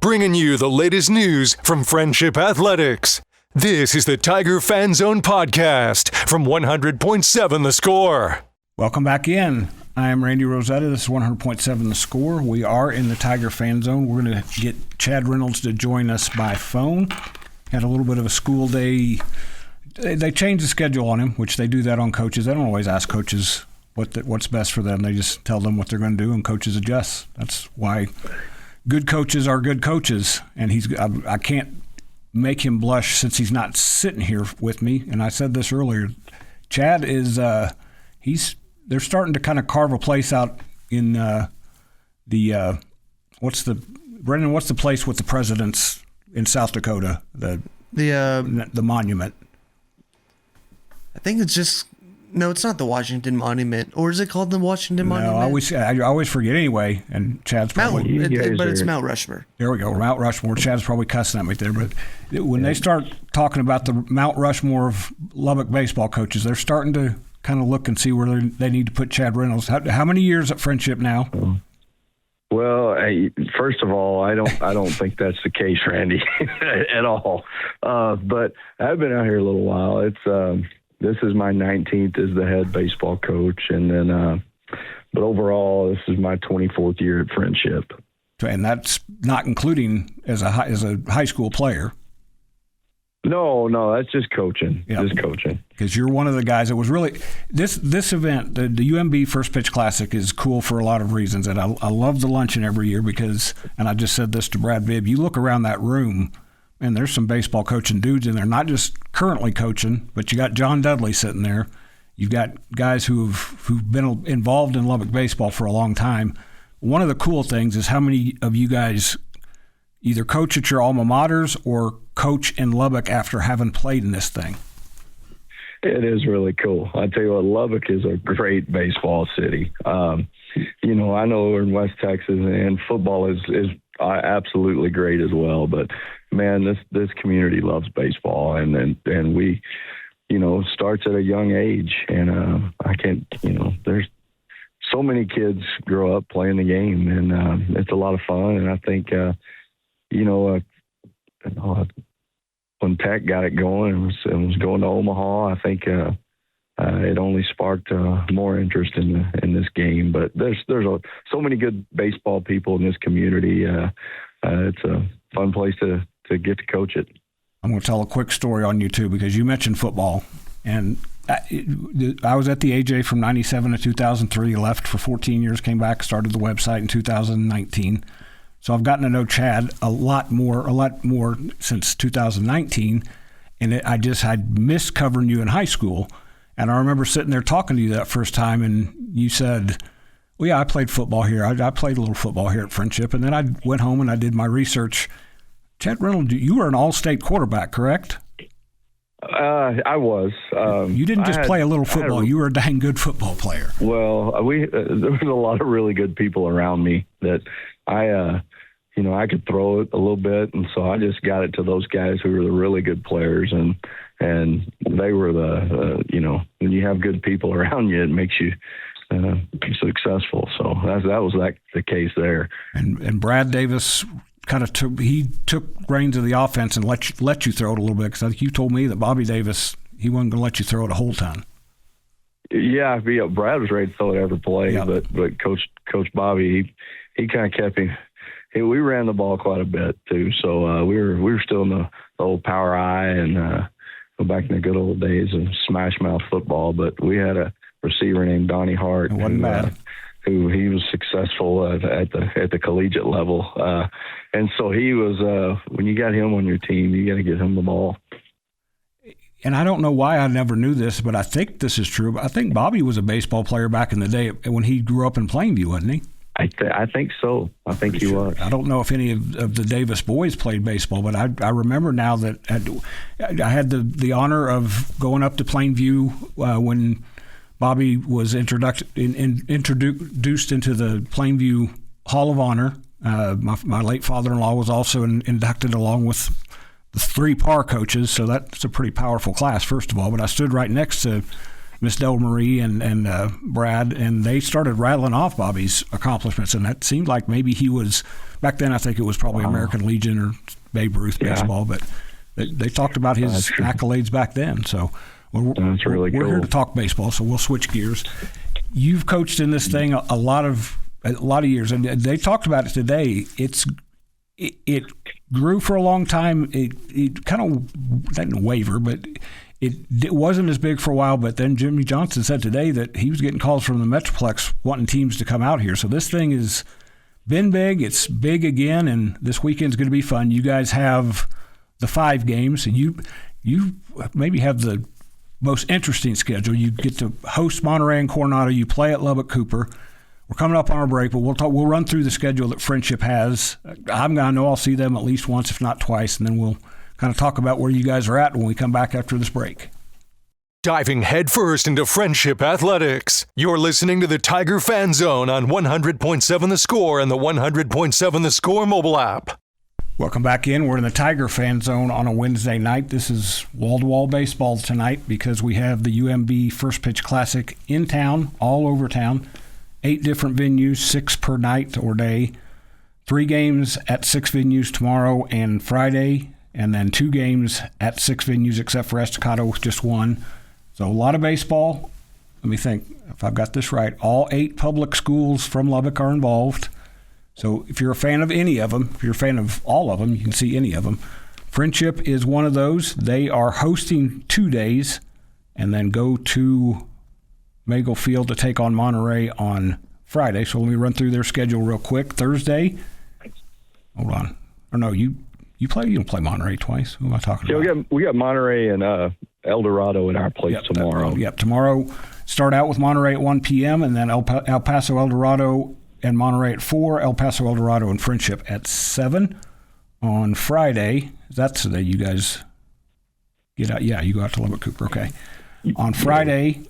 bringing you the latest news from Frenship Athletics. This is the Tiger Fan Zone podcast from 100.7 The Score. Welcome back in. I am Randy Rosetta. This is 100.7 The Score. We are in the Tiger Fan Zone. We're going to get Chad Reynolds to join us by phone. Had a little bit of a school day. They changed the schedule on him, which they do that on coaches. They don't always ask coaches what's best for them. They just tell them what they're going to do, and coaches adjust. That's why good coaches are good coaches. And I can't make him blush since he's not sitting here with me. And I said this earlier. Chad is they're starting to kind of carve a place out in what's the place with the presidents in South Dakota? The monument. I think it's just it's not the Washington Monument, or is it called the Washington Monument? No, I always forget anyway. And Chad's probably but it's Mount Rushmore. There we go, Mount Rushmore. Chad's probably cussing at me there, but when they start talking about the Mount Rushmore of Lubbock baseball coaches, they're starting to kind of look and see where they need to put Chad Reynolds. How many years at Frenship now? Well, first of all, I don't think that's the case, Randy, at all. But I've been out here a little while. It's this is my 19th as the head baseball coach, and then but overall, this is my 24th year at Frenship. And that's not including as a high school player. No, that's just coaching. Yep. Just coaching. Because you're one of the guys that was really this event, the UMB First Pitch Classic, is cool for a lot of reasons, and I love the luncheon every year because, and I just said this to Brad Bibb, you look around that room, and there's some baseball coaching dudes in there, not just currently coaching, but you got John Dudley sitting there. You've got guys who've been involved in Lubbock baseball for a long time. One of the cool things is how many of you guys either coach at your alma maters or coach in Lubbock after having played in this thing. It is really cool. I tell you what, Lubbock is a great baseball city. I know we're in West Texas, and football is absolutely great as well. But man, this community loves baseball, and we, starts at a young age, and I can't, there's so many kids grow up playing the game, and it's a lot of fun. And I think, when Tech got it going and was going to Omaha, I think it only sparked more interest in this game. But there's so many good baseball people in this community. It's a fun place to get to coach it. I'm going to tell a quick story on you too, because you mentioned football, and I was at the AJ from 97 to 2003, left for 14 years, came back, started the website in 2019. So I've gotten to know Chad a lot more since 2019, and I'd missed covering you in high school. And I remember sitting there talking to you that first time, and you said, well, yeah, I played football here. I played a little football here at Frenship, and then I went home and I did my research. Chad Reynolds, you were an all-state quarterback, correct? I was. You didn't just play a little football. You were a dang good football player. Well, there was a lot of really good people around me that I could throw it a little bit, and so I just got it to those guys who were the really good players, and they were when you have good people around you, it makes you successful. So that was the case there. And Brad Davis kind of took reins of the offense and let you throw it a little bit, because I think you told me that Bobby Davis, he wasn't going to let you throw it a whole ton. Yeah, Brad was ready to throw it every play, yeah. but Coach Bobby, he kind of kept him. We ran the ball quite a bit too, so we were still in the old power eye and go back in the good old days of smash mouth football. But we had a receiver named Donnie Hart, who he was successful at the collegiate level, and so he was. When you got him on your team, you got to get him the ball. And I don't know why I never knew this, but I think this is true. I think Bobby was a baseball player back in the day when he grew up in Plainview, wasn't he? I think so. I think he was. I don't know if any of the Davis boys played baseball, but I remember now that I had the honor of going up to Plainview when Bobby was introduced into the Plainview Hall of Honor. My late father-in-law was also inducted along with the three par coaches, so that's a pretty powerful class, first of all. But I stood right next to Miss Del Marie and Brad, and they started rattling off Bobby's accomplishments, and that seemed like maybe he was, back then I think it was probably American Legion or Babe Ruth baseball, but they talked about his accolades back then. So we're here to talk baseball, so we'll switch gears. You've coached in this thing a lot of years, and they talked about it today. It grew for a long time. It kind of didn't waver, but it wasn't as big for a while. But then Jimmy Johnson said today that he was getting calls from the Metroplex wanting teams to come out here. So this thing has been big. It's big again, and this weekend's going to be fun. You guys have the 5 games, and you maybe have the most interesting schedule. You get to host Monterey and Coronado. You play at Lubbock Cooper. We're coming up on our break, but we'll run through the schedule that Frenship has. I know I'll see them at least once, if not twice, and then we'll kind of talk about where you guys are at when we come back after this break. Diving headfirst into Frenship athletics. You're listening to the Tiger Fan Zone on 100.7 The Score and the 100.7 The Score mobile app. Welcome back in. We're in the Tiger Fan Zone on a Wednesday night. This is wall-to-wall baseball tonight because we have the UMB First Pitch Classic in town, all over town. 8 different venues, 6 per night or day. 3 games at 6 venues tomorrow and Friday, and then 2 games at 6 venues except for Estacado with just 1. So a lot of baseball. Let me think if I've got this right. All 8 public schools from Lubbock are involved. So if you're a fan of any of them, if you're a fan of all of them, you can see any of them. Frenship is one of those. They are hosting 2 days and then go to Magle Field to take on Monterey on Friday. So let me run through their schedule real quick. Thursday. Hold on. Or no, you don't play Monterey twice. Who am I talking about? Yeah, we got Monterey and El Dorado in our place tomorrow. Tomorrow start out with Monterey at 1 p.m. and then El Paso, El Dorado, and Monterey at 4. El Paso, El Dorado, and Frenship at 7. On Friday, that's the day you guys get out. Yeah, you go out to Lubbock Cooper. Okay. On Friday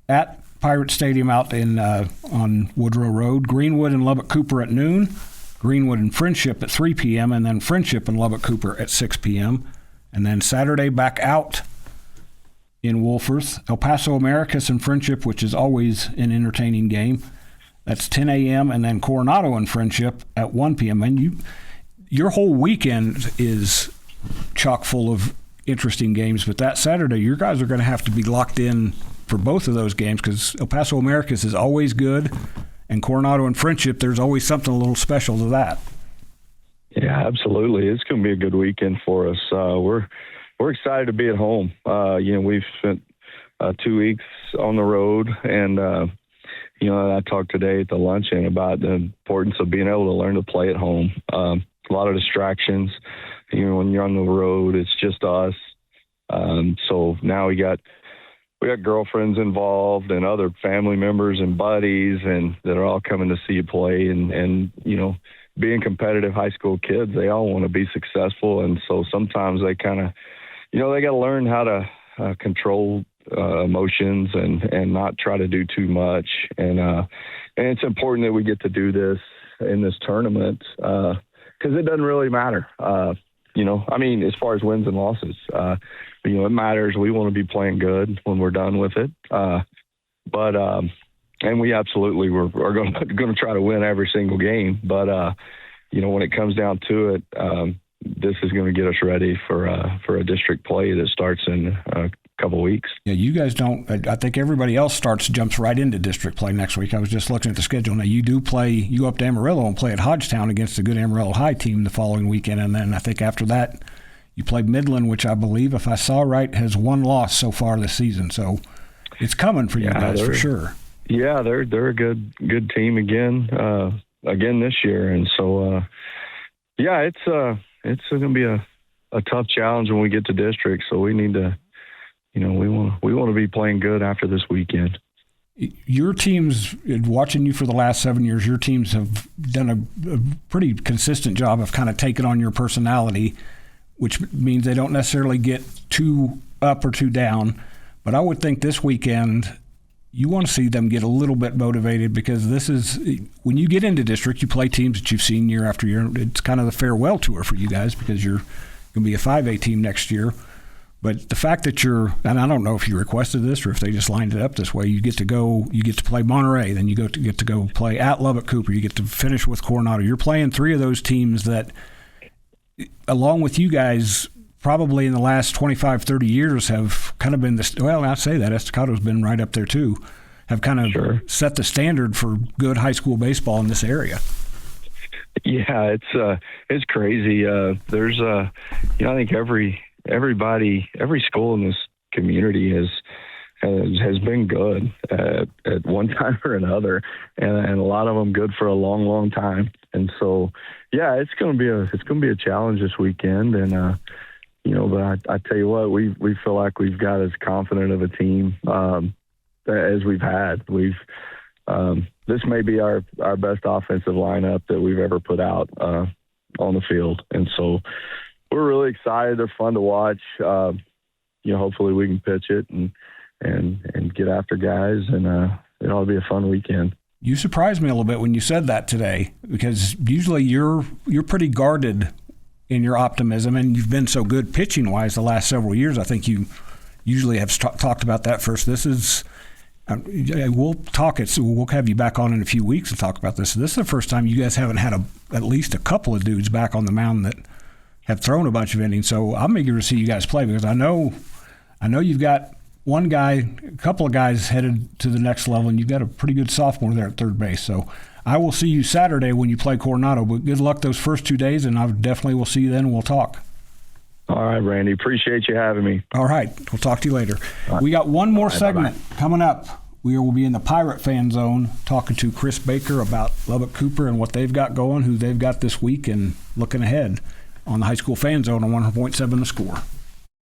at Pirate Stadium out in on Woodrow Road, Greenwood and Lubbock Cooper at noon, Greenwood and Frenship at 3 p.m., and then Frenship and Lubbock Cooper at 6 p.m. And then Saturday back out in Wolforth, El Paso Americas and Frenship, which is always an entertaining game. That's 10 a.m., and then Coronado and Frenship at 1 p.m. And your whole weekend is chock full of interesting games, but that Saturday, your guys are going to have to be locked in for both of those games because El Paso Americas is always good, and Coronado and Frenship, there's always something a little special to that. Yeah, absolutely. It's going to be a good weekend for us. We're excited to be at home. We've spent 2 weeks on the road, and I talked today at the luncheon about the importance of being able to learn to play at home. A lot of distractions. When you're on the road, it's just us. So now we got girlfriends involved and other family members and buddies and that are all coming to see you play and being competitive high school kids, they all want to be successful. And so sometimes they kind of, they got to learn how to control emotions and not try to do too much. And it's important that we get to do this in this tournament because it doesn't really matter. As far as wins and losses, it matters. We want to be playing good when we're done with it. And we absolutely are going to try to win every single game. But, when it comes down to it, this is going to get us ready for a district play that starts in a couple weeks. Yeah, you guys don't. I think everybody else jumps right into district play next week. I was just looking at the schedule. Now, you go up to Amarillo and play at Hodgetown against a good Amarillo High team the following weekend. And then I think after that, you play Midland, which I believe, if I saw right, has 1 loss so far this season. So it's coming for you guys for sure. Yeah, they're a good team again this year. And so, it's going to be a tough challenge when we get to district. So we need to, we want to be playing good after this weekend. Your teams, watching you for the last 7 years, your teams have done a pretty consistent job of kind of taking on your personality, which means they don't necessarily get too up or too down. But I would think this weekend you want to see them get a little bit motivated because this is when you get into district, you play teams that you've seen year after year. It's kind of the farewell tour for you guys because you're going to be a 5A team next year. But the fact that and I don't know if you requested this or if they just lined it up this way, you get to play Monterey, then you get to go play at Lubbock Cooper, you get to finish with Coronado. You're playing three of those teams that, along with you guys, probably in the last 25, 30 years have kind of been I say that, Estacado's been right up there too, have kind of set the standard for good high school baseball in this area. Yeah, it's crazy. There's I think every school in this community has been good at one time or another, and a lot of them good for a long, long time. And so, yeah, it's going to be a challenge this weekend. And but I tell you what, we feel like we've got as confident of a team as we've had. This may be our best offensive lineup that we've ever put out on the field, and so we're really excited. They're fun to watch. Hopefully we can pitch it and get after guys, and it'll be a fun weekend. You surprised me a little bit when you said that today, because usually you're pretty guarded in your optimism, and you've been so good pitching wise the last several years. I think you usually have talked about that first. This is. We'll talk it. So we'll have you back on in a few weeks and talk about this. This is the first time you guys haven't had at least a couple of dudes back on the mound that have thrown a bunch of innings. So I'm eager to see you guys play, because I know you've got one guy, a couple of guys headed to the next level, and you've got a pretty good sophomore there at third base. So I will see you Saturday when you play Coronado. But good luck those first 2 days, and I definitely will see you then, and we'll talk. All right, Randy. Appreciate you having me. All right. We'll talk to you later. Right. We got one more segment coming up. We will be in the Pirate Fan Zone talking to Chris Baker about Lubbock Cooper and what they've got going, who they've got this week, and looking ahead on the High School Fan Zone on 100.7 The Score.